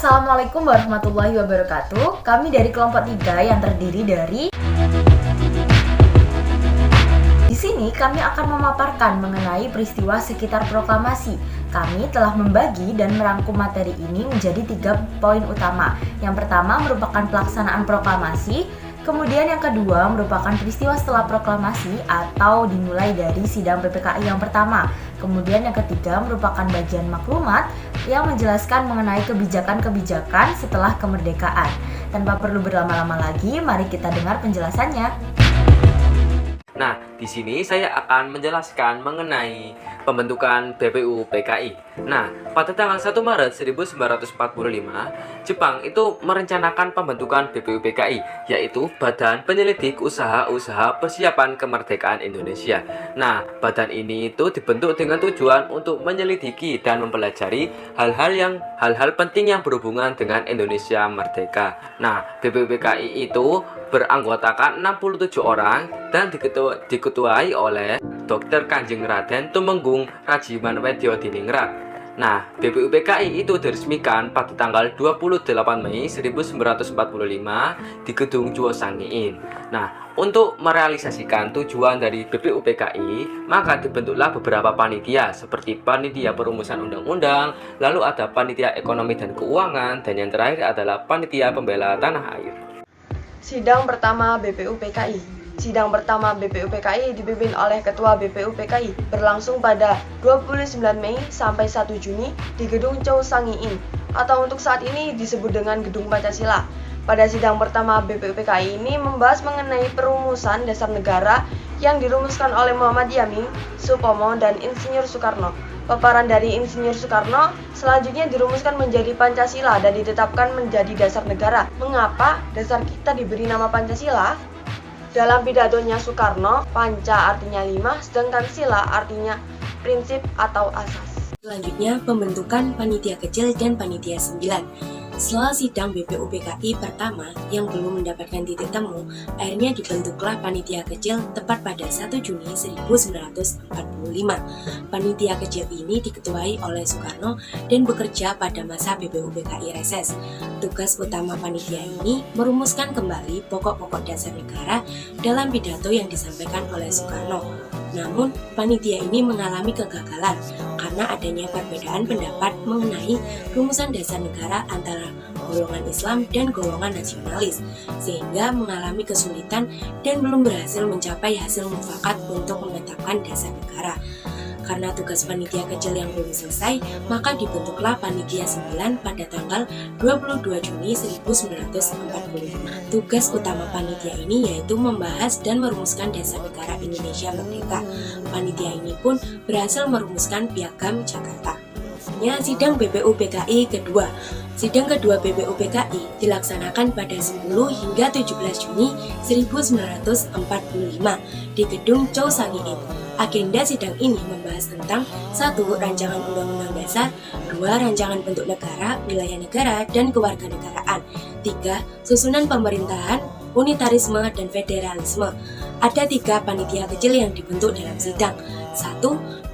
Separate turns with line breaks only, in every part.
Assalamualaikum warahmatullahi wabarakatuh. Kami dari kelompok 3 yang terdiri dari Di sini kami akan memaparkan mengenai peristiwa sekitar proklamasi. Kami telah membagi dan merangkum materi ini menjadi 3 poin utama. Yang pertama merupakan pelaksanaan proklamasi, kemudian yang kedua merupakan peristiwa setelah proklamasi atau dimulai dari sidang PPKI yang pertama. Kemudian yang ketiga merupakan bagian maklumat yang menjelaskan mengenai kebijakan-kebijakan setelah kemerdekaan. Tanpa perlu berlama-lama lagi, mari kita dengar penjelasannya.
Nah, di sini saya akan menjelaskan mengenai pembentukan BPU PKI. Nah, pada tanggal 1 Maret 1945, Jepang itu merencanakan pembentukan BPU PKI, yaitu Badan Penyelidik Usaha-Usaha Persiapan Kemerdekaan Indonesia. Nah, badan ini itu dibentuk dengan tujuan untuk menyelidiki dan mempelajari hal-hal penting yang berhubungan dengan Indonesia merdeka. Nah, BPU PKI itu beranggotakan 67 orang dan diketuai oleh Dr. Kanjeng Raden Tumenggung Rajiman Wedyo Diningrat. Nah, BPU PKI itu diresmikan pada tanggal 28 Mei 1945 di Gedung Chuo Sangiin. Nah, untuk merealisasikan tujuan dari BPU PKI, maka dibentuklah beberapa panitia seperti panitia perumusan undang-undang, lalu ada panitia ekonomi dan keuangan, dan yang terakhir adalah panitia pembela tanah air.
Sidang pertama BPU PKI. Sidang pertama BPU PKI dipimpin oleh Ketua BPU PKI berlangsung pada 29 Mei sampai 1 Juni di Gedung Chuo Sangiin atau untuk saat ini disebut dengan Gedung Pancasila. Pada sidang pertama BPU PKI ini membahas mengenai perumusan dasar negara yang dirumuskan oleh Muhammad Yamin, Supomo, dan Insinyur Soekarno. Paparan dari Insinyur Soekarno selanjutnya dirumuskan menjadi Pancasila dan ditetapkan menjadi dasar negara. Mengapa dasar kita diberi nama Pancasila? Dalam pidatonya Soekarno, Panca artinya 5, sedangkan Sila artinya prinsip atau asas.
Selanjutnya, pembentukan panitia kecil dan panitia 9. Setelah sidang BPU PKI pertama yang belum mendapatkan titik temu, akhirnya dibentuklah panitia kecil tepat pada 1 Juni 1945. Panitia kecil ini diketuai oleh Soekarno dan bekerja pada masa BPU PKI reses. Tugas utama panitia ini merumuskan kembali pokok-pokok dasar negara dalam pidato yang disampaikan oleh Soekarno. Namun, panitia ini mengalami kegagalan karena adanya perbedaan pendapat mengenai rumusan dasar negara antara golongan Islam dan golongan nasionalis, sehingga mengalami kesulitan dan belum berhasil mencapai hasil mufakat untuk menetapkan dasar negara. Karena tugas panitia kecil yang belum selesai, maka dibentuklah panitia 9 pada tanggal 22 Juni 1945. Tugas utama panitia ini yaitu membahas dan merumuskan dasar negara Indonesia merdeka. Panitia ini pun berhasil merumuskan Piagam Jakarta. Sidang BPU PKI kedua. Sidang kedua BPU PKI dilaksanakan pada 10 hingga 17 Juni 1945 di Gedung Chuo Sangiin. Agenda sidang ini membahas tentang 1. Rancangan Undang-Undang Dasar, 2. Rancangan bentuk negara, wilayah negara, dan kewarganegaraan, 3. Susunan pemerintahan, unitarisme, dan federalisme. Ada 3 panitia kecil yang dibentuk dalam sidang. 1.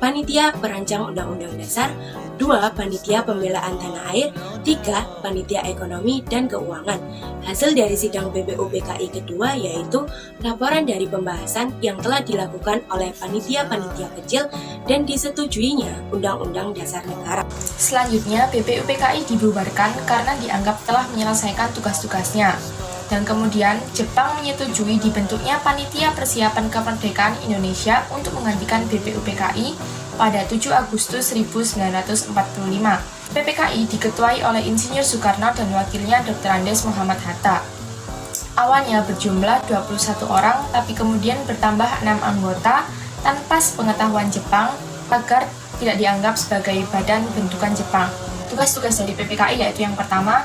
Panitia Perancang Undang-Undang Dasar, 2. Panitia Pembelaan Tanah Air, 3. Panitia Ekonomi dan Keuangan. Hasil dari sidang BPU PKI kedua yaitu laporan dari pembahasan yang telah dilakukan oleh panitia-panitia kecil dan disetujuinya Undang-Undang Dasar Negara.
Selanjutnya, BPU PKI dibubarkan karena dianggap telah menyelesaikan tugas-tugasnya. Dan kemudian, Jepang menyetujui dibentuknya Panitia Persiapan Kemerdekaan Indonesia untuk menggantikan BPU PKI pada 7 Agustus 1945. PPKI diketuai oleh Insinyur Soekarno dan wakilnya Dr. Andes Muhammad Hatta. Awalnya berjumlah 21 orang, tapi kemudian bertambah 6 anggota tanpa sepengetahuan Jepang agar tidak dianggap sebagai badan bentukan Jepang. Tugas-tugas dari PPKI yaitu yang pertama,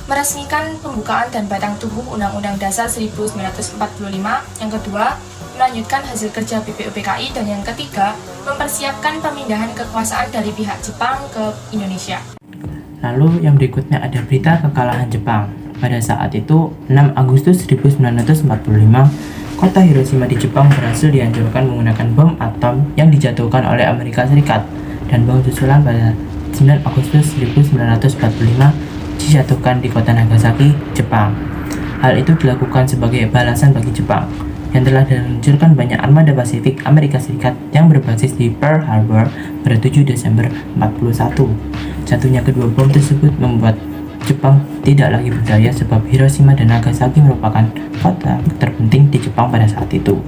meresmikan pembukaan dan batang tubuh Undang-Undang Dasar 1945, yang kedua, melanjutkan hasil kerja BPU PKI, dan yang ketiga, mempersiapkan pemindahan kekuasaan dari pihak Jepang ke Indonesia.
Lalu yang berikutnya ada berita kekalahan Jepang. Pada saat itu, 6 Agustus 1945, kota Hiroshima di Jepang berhasil dihancurkan menggunakan bom atom yang dijatuhkan oleh Amerika Serikat, dan bom susulan pada 9 Agustus 1945 dijatuhkan di kota Nagasaki, Jepang. Hal itu dilakukan sebagai balasan bagi Jepang yang telah diluncurkan banyak armada Pasifik Amerika Serikat yang berbasis di Pearl Harbor pada 7 Desember 41. Jatuhnya kedua bom tersebut membuat Jepang tidak lagi berdaya sebab Hiroshima dan Nagasaki merupakan kota terpenting di Jepang pada saat itu.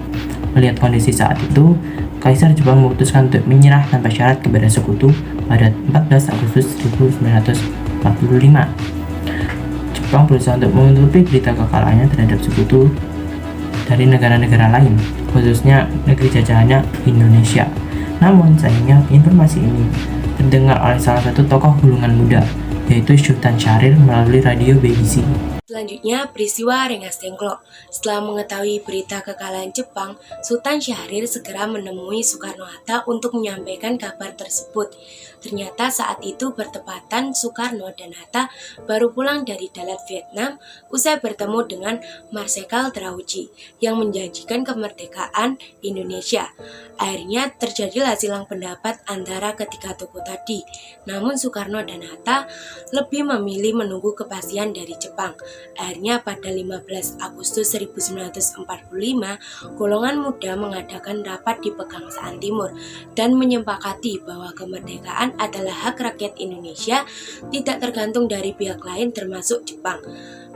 Melihat kondisi saat itu, Kaisar Jepang memutuskan untuk menyerah tanpa syarat kepada sekutu pada 14 Agustus 1945. Jepang berusaha untuk menutupi berita kekalahannya terhadap sekutu dari negara-negara lain, khususnya negeri jajahannya Indonesia. Namun sayangnya informasi ini terdengar oleh salah satu tokoh golongan muda, yaitu Sultan Syahrir melalui radio BBC.
Selanjutnya, peristiwa Rengas Dengklok. Setelah mengetahui berita kekalahan Jepang, Sultan Syahrir segera menemui Soekarno-Hatta untuk menyampaikan kabar tersebut. Ternyata saat itu bertepatan Soekarno dan Hatta baru pulang dari Dalat, Vietnam, usai bertemu dengan Marsekal Drauji yang menjanjikan kemerdekaan Indonesia. Akhirnya terjadilah silang pendapat antara ketiga tokoh tadi. Namun Soekarno dan Hatta lebih memilih menunggu kepastian dari Jepang. Akhirnya pada 15 Agustus 1945, golongan muda mengadakan rapat di Pegangsaan Timur dan menyepakati bahwa kemerdekaan adalah hak rakyat Indonesia, tidak tergantung dari pihak lain termasuk Jepang.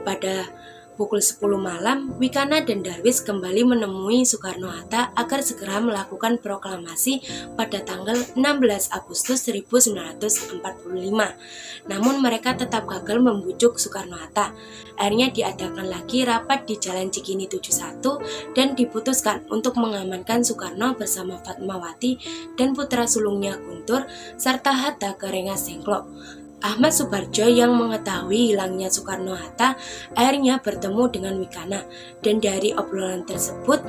Pada pukul 10 malam, Wikana dan Darwis kembali menemui Soekarno-Hatta agar segera melakukan proklamasi pada tanggal 16 Agustus 1945. Namun mereka tetap gagal membujuk Soekarno-Hatta. Akhirnya diadakan lagi rapat di Jalan Cikini 71 dan diputuskan untuk mengamankan Soekarno bersama Fatmawati dan putra sulungnya Guntur serta Hatta ke Rengas Dengklok. Ahmad Subarjo yang mengetahui hilangnya Soekarno-Hatta akhirnya bertemu dengan Wikana, dan dari obrolan tersebut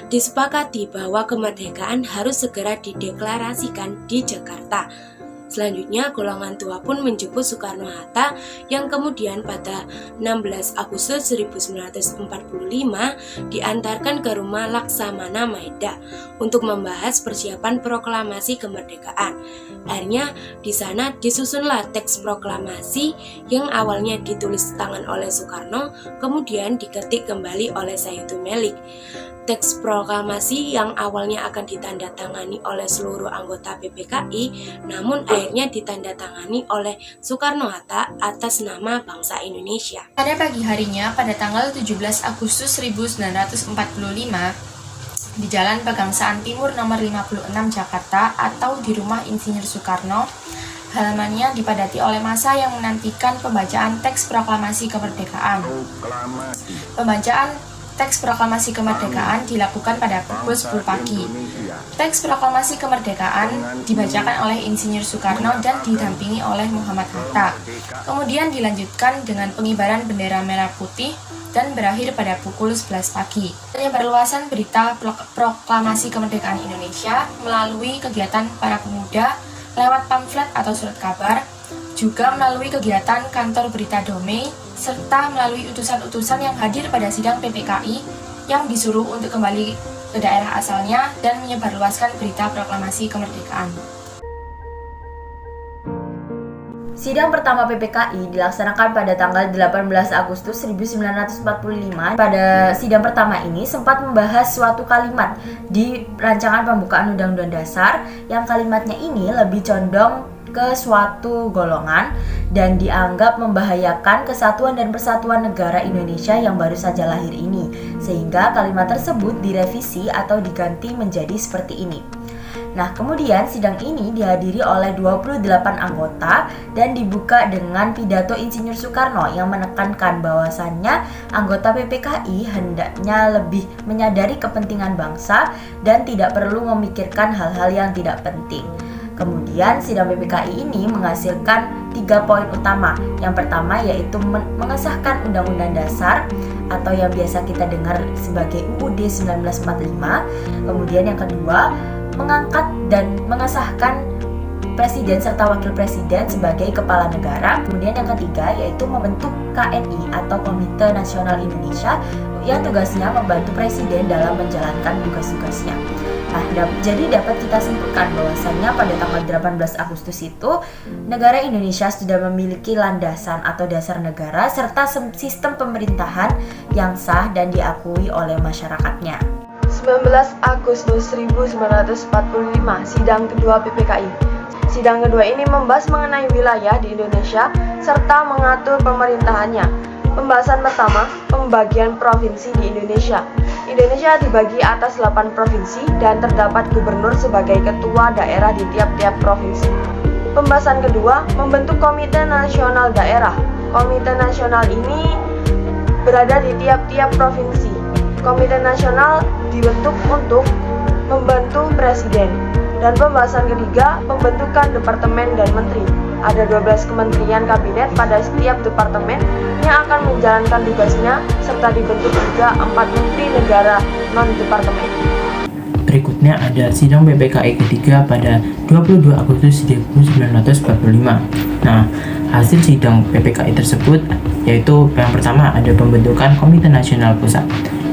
disepakati bahwa kemerdekaan harus segera dideklarasikan di Jakarta. Selanjutnya, golongan tua pun menjemput Soekarno-Hatta yang kemudian pada 16 Agustus 1945 diantarkan ke rumah Laksamana Maeda untuk membahas persiapan proklamasi kemerdekaan. Akhirnya, di sana disusunlah teks proklamasi yang awalnya ditulis tangan oleh Soekarno, kemudian diketik kembali oleh Sayyidul Melik. Teks proklamasi yang awalnya akan ditandatangani oleh seluruh anggota PPKI, namun akhirnya ditandatangani oleh Soekarno-Hatta atas nama bangsa Indonesia.
Pada pagi harinya, pada tanggal 17 Agustus 1945, di Jalan Pegangsaan Timur nomor 56 Jakarta atau di rumah Insinyur Soekarno, halamannya dipadati oleh massa yang menantikan pembacaan teks proklamasi kemerdekaan. Pembacaan teks proklamasi kemerdekaan dilakukan pada pukul 10 pagi. Teks proklamasi kemerdekaan dibacakan oleh Insinyur Soekarno dan didampingi oleh Muhammad Hatta. Kemudian dilanjutkan dengan pengibaran bendera merah putih dan berakhir pada pukul 11 pagi. Penyebarluasan berita proklamasi kemerdekaan Indonesia melalui kegiatan para pemuda lewat pamflet atau surat kabar, juga melalui kegiatan kantor berita Domei, serta melalui utusan-utusan yang hadir pada sidang PPKI yang disuruh untuk kembali ke daerah asalnya dan menyebarluaskan berita proklamasi kemerdekaan.
Sidang pertama PPKI dilaksanakan pada tanggal 18 Agustus 1945. Pada sidang pertama ini sempat membahas suatu kalimat di rancangan pembukaan Undang-Undang Dasar yang kalimatnya ini lebih condong ke suatu golongan dan dianggap membahayakan kesatuan dan persatuan negara Indonesia yang baru saja lahir ini, sehingga kalimat tersebut direvisi atau diganti menjadi seperti ini. Nah, kemudian sidang ini dihadiri oleh 28 anggota dan dibuka dengan pidato Insinyur Soekarno yang menekankan bahwasannya anggota PPKI hendaknya lebih menyadari kepentingan bangsa dan tidak perlu memikirkan hal-hal yang tidak penting. Kemudian sidang PPKI ini menghasilkan 3 poin utama. Yang pertama yaitu mengesahkan Undang-Undang Dasar atau yang biasa kita dengar sebagai UUD 1945. Kemudian yang kedua, mengangkat dan mengesahkan presiden serta wakil presiden sebagai kepala negara. Kemudian yang ketiga yaitu membentuk KNI atau Komite Nasional Indonesia yang tugasnya membantu presiden dalam menjalankan tugas-tugasnya. Nah, jadi dapat kita simpulkan bahwasannya pada tanggal 18 Agustus itu negara Indonesia sudah memiliki landasan atau dasar negara serta sistem pemerintahan yang sah dan diakui oleh masyarakatnya.
19 Agustus 1945, sidang kedua PPKI. Sidang kedua ini membahas mengenai wilayah di Indonesia serta mengatur pemerintahannya. Pembahasan pertama, pembagian provinsi di Indonesia. Indonesia dibagi atas 8 provinsi dan terdapat gubernur sebagai ketua daerah di tiap-tiap provinsi. Pembahasan kedua, membentuk Komite Nasional Daerah. Komite Nasional ini berada di tiap-tiap provinsi. Komite Nasional dibentuk untuk membantu presiden. Dan pembahasan ketiga, pembentukan departemen dan menteri. Ada 12 kementerian kabinet pada setiap departemen yang akan menjalankan tugasnya, serta dibentuk juga 4 menteri negara non-departemen.
Berikutnya ada sidang PPKI ketiga pada 22 Agustus 1945. Nah, hasil sidang PPKI tersebut yaitu yang pertama ada pembentukan Komite Nasional Pusat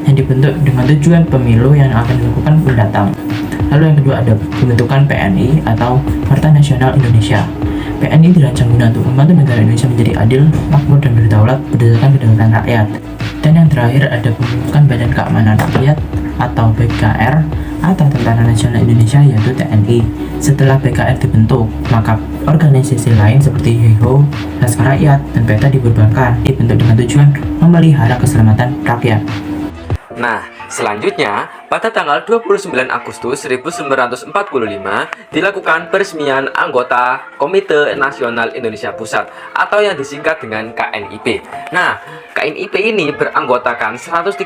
yang dibentuk dengan tujuan pemilu yang akan dilakukan mendatang. Lalu yang kedua ada pembentukan PNI atau Partai Nasional Indonesia. PNI dirancang guna untuk membantu negara Indonesia menjadi adil, makmur, dan berdaulat berdasarkan kedaulatan rakyat. Dan yang terakhir ada pembentukan Badan Keamanan Rakyat atau BKR atau Tentara Nasional Indonesia yaitu TNI. Setelah BKR dibentuk, maka organisasi lain seperti HEHO, Laskar Rakyat, dan PETA dibubarkan, dibentuk dengan tujuan memelihara keselamatan rakyat.
Nah, selanjutnya, pada tanggal 29 Agustus 1945 dilakukan peresmian anggota Komite Nasional Indonesia Pusat atau yang disingkat dengan KNIP. Nah, KNIP ini beranggotakan 137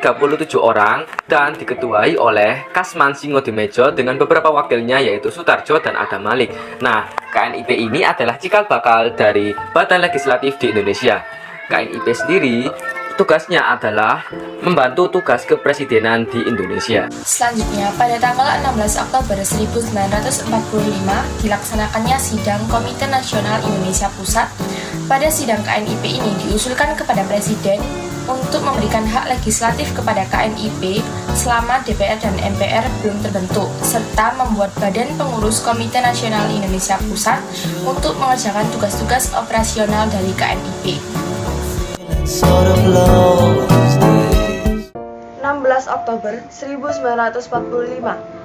orang dan diketuai oleh Kasman Singodimedjo dengan beberapa wakilnya yaitu Sutarjo dan Adam Malik. Nah, KNIP ini adalah cikal bakal dari Badan Legislatif di Indonesia. KNIP sendiri tugasnya adalah membantu tugas kepresidenan di Indonesia.
Selanjutnya, pada tanggal 16 Oktober 1945 dilaksanakannya sidang Komite Nasional Indonesia Pusat. Pada sidang KNIP ini diusulkan kepada Presiden untuk memberikan hak legislatif kepada KNIP selama DPR dan MPR belum terbentuk, serta membuat badan pengurus Komite Nasional Indonesia Pusat untuk mengerjakan tugas-tugas operasional dari KNIP.
16 Oktober 1945,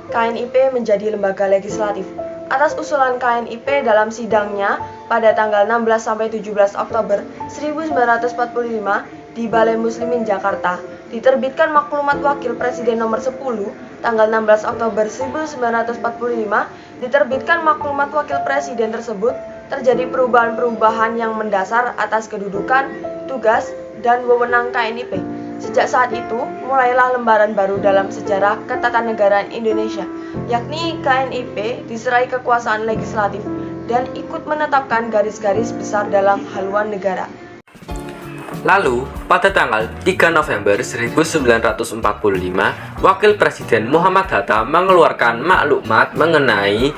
KNIP menjadi lembaga legislatif. Atas usulan KNIP dalam sidangnya pada tanggal 16-17 Oktober 1945 di Balai Muslimin Jakarta, diterbitkan Maklumat Wakil Presiden nomor 10 tanggal 16 Oktober 1945, diterbitkan Maklumat Wakil Presiden tersebut terjadi perubahan-perubahan yang mendasar atas kedudukan, tugas, dan wewenang KNIP. Sejak saat itu, mulailah lembaran baru dalam sejarah ketatanegaraan Indonesia, yakni KNIP diserai kekuasaan legislatif dan ikut menetapkan garis-garis besar dalam haluan negara.
Lalu, pada tanggal 3 November 1945, Wakil Presiden Muhammad Hatta mengeluarkan maklumat mengenai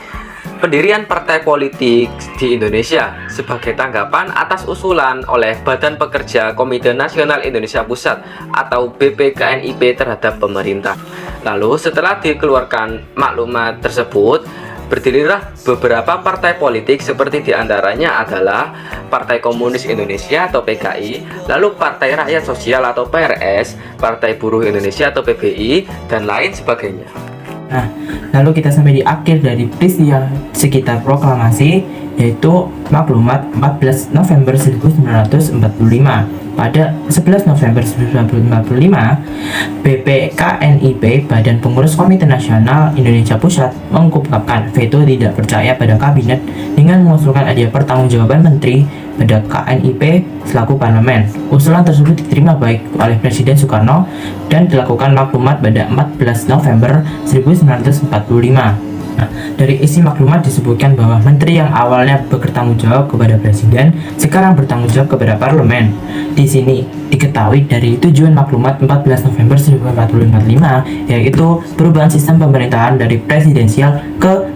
pendirian partai politik di Indonesia sebagai tanggapan atas usulan oleh Badan Pekerja Komite Nasional Indonesia Pusat atau BPKNIP terhadap pemerintah. Lalu setelah dikeluarkan maklumat tersebut, berdirilah beberapa partai politik seperti diantaranya adalah Partai Komunis Indonesia atau PKI, lalu Partai Rakyat Sosial atau PRS, Partai Buruh Indonesia atau PBI, dan lain sebagainya.
Nah, lalu kita sampai di akhir dari peristiwa sekitar proklamasi, yaitu maklumat 14 November 1945. Pada 11 November 1945, BPKNIP Badan Pengurus Komite Nasional Indonesia Pusat mengungkapkan veto tidak percaya pada kabinet dengan mengusulkan adanya pertanggungjawaban menteri pada KNIP selaku parlemen. Usulan tersebut diterima baik oleh Presiden Soekarno dan dilakukan maklumat pada 14 November 1945. Nah, dari isi maklumat disebutkan bahwa menteri yang awalnya bertanggung jawab kepada presiden sekarang bertanggung jawab kepada parlemen. Di sini diketahui dari tujuan maklumat 14 November 1945 yaitu perubahan sistem pemerintahan dari presidensial ke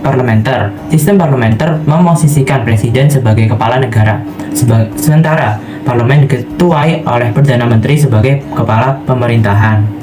parlementer. Sistem parlementer memosisikan presiden sebagai kepala negara, sementara parlemen diketuai oleh Perdana Menteri sebagai kepala pemerintahan.